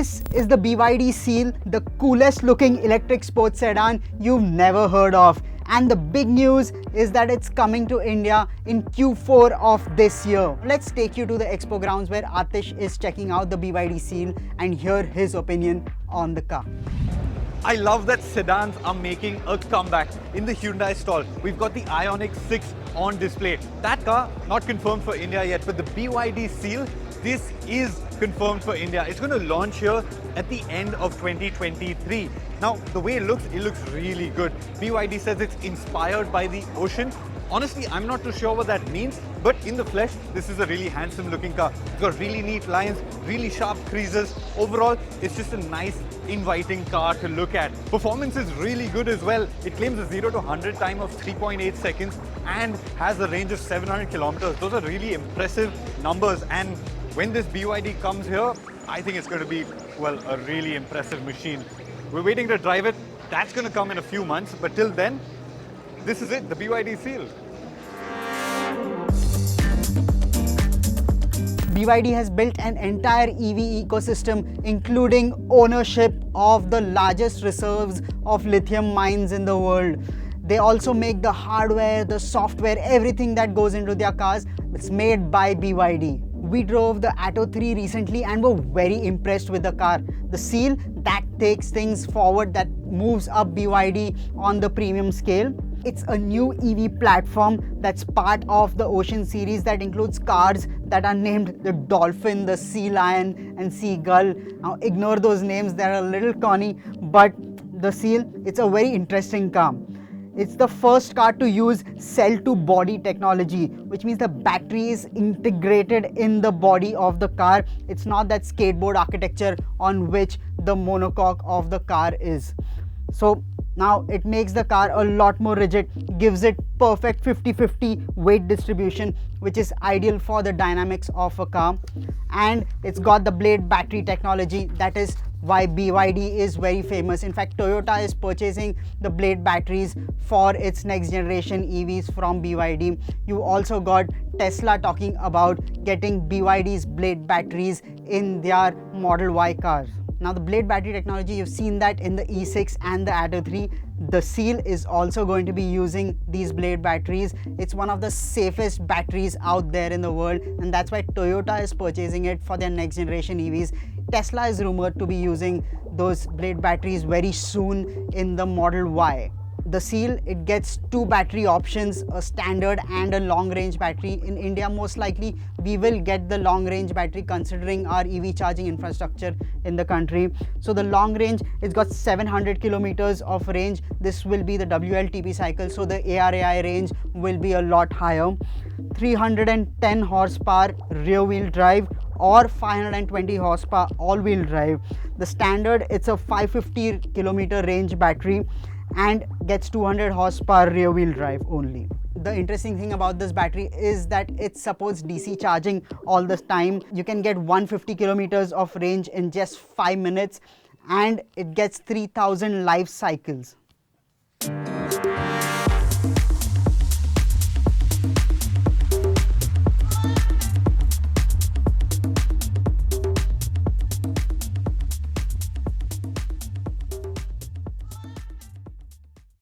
This is the BYD Seal, the coolest looking electric sports sedan you've never heard of. And the big news is that it's coming to India in Q4 of this year. Let's take you to the expo grounds where Atish is checking out the BYD Seal and hear his opinion on the car. I love that sedans are making a comeback. In the Hyundai stall, we've got the Ioniq 6 on display. That car not confirmed for India yet, but the BYD Seal, this is confirmed for India. It's going to launch here at the end of 2023. Now, the way it looks really good. BYD says it's inspired by the ocean. Honestly, I'm not too sure what that means, but in the flesh, this is a really handsome looking car. It's got really neat lines, really sharp creases. Overall, it's just a nice, inviting car to look at. Performance is really good as well. It claims a 0 to 100 time of 3.8 seconds and has a range of 700 kilometers. Those are really impressive numbers. And when this BYD comes here, I think it's going to be, well, a really impressive machine. We're waiting to drive it. That's going to come in a few months, but till then, this is it, the BYD Seal. BYD has built an entire EV ecosystem, including ownership of the largest reserves of lithium mines in the world. They also make the hardware, the software, everything that goes into their cars. It's made by BYD. We drove the Auto 3 recently and were very impressed with the car. The Seal, that takes things forward, that moves up BYD on the premium scale. It's a new EV platform that's part of the Ocean series that includes cars that are named the Dolphin, the Sea Lion and Seagull. Now ignore those names, they're a little corny, but the Seal, it's a very interesting car. It's the first car to use cell-to-body technology, which means the battery is integrated in the body of the car. It's not that skateboard architecture on which the monocoque of the car is. So now it makes the car a lot more rigid, gives it perfect 50-50 weight distribution, which is ideal for the dynamics of a car. And it's got the blade battery technology. That is why BYD is very famous. In fact, Toyota is purchasing the blade batteries for its next generation EVs from BYD. You also got Tesla talking about getting BYD's blade batteries in their Model Y cars. Now the blade battery technology, you've seen that in the E6 and the Auto 3. The Seal is also going to be using these blade batteries. It's one of the safest batteries out there in the world, and that's why Toyota is purchasing it for their next generation EVs. Tesla is rumored to be using those blade batteries very soon in the Model Y. The Seal, it gets two battery options, a standard and a long range battery. In India, most likely we will get the long range battery considering our EV charging infrastructure in the country. So the long range, it's got 700 kilometers of range. This will be the WLTP cycle, so the ARAI range will be a lot higher. 310 horsepower rear wheel drive or 520 horsepower all wheel drive. The standard, it's a 550 kilometer range battery and gets 200 horsepower rear wheel drive only. The interesting thing about this battery is that it supports DC charging all the time. You can get 150 kilometers of range in just 5 minutes and it gets 3000 life cycles.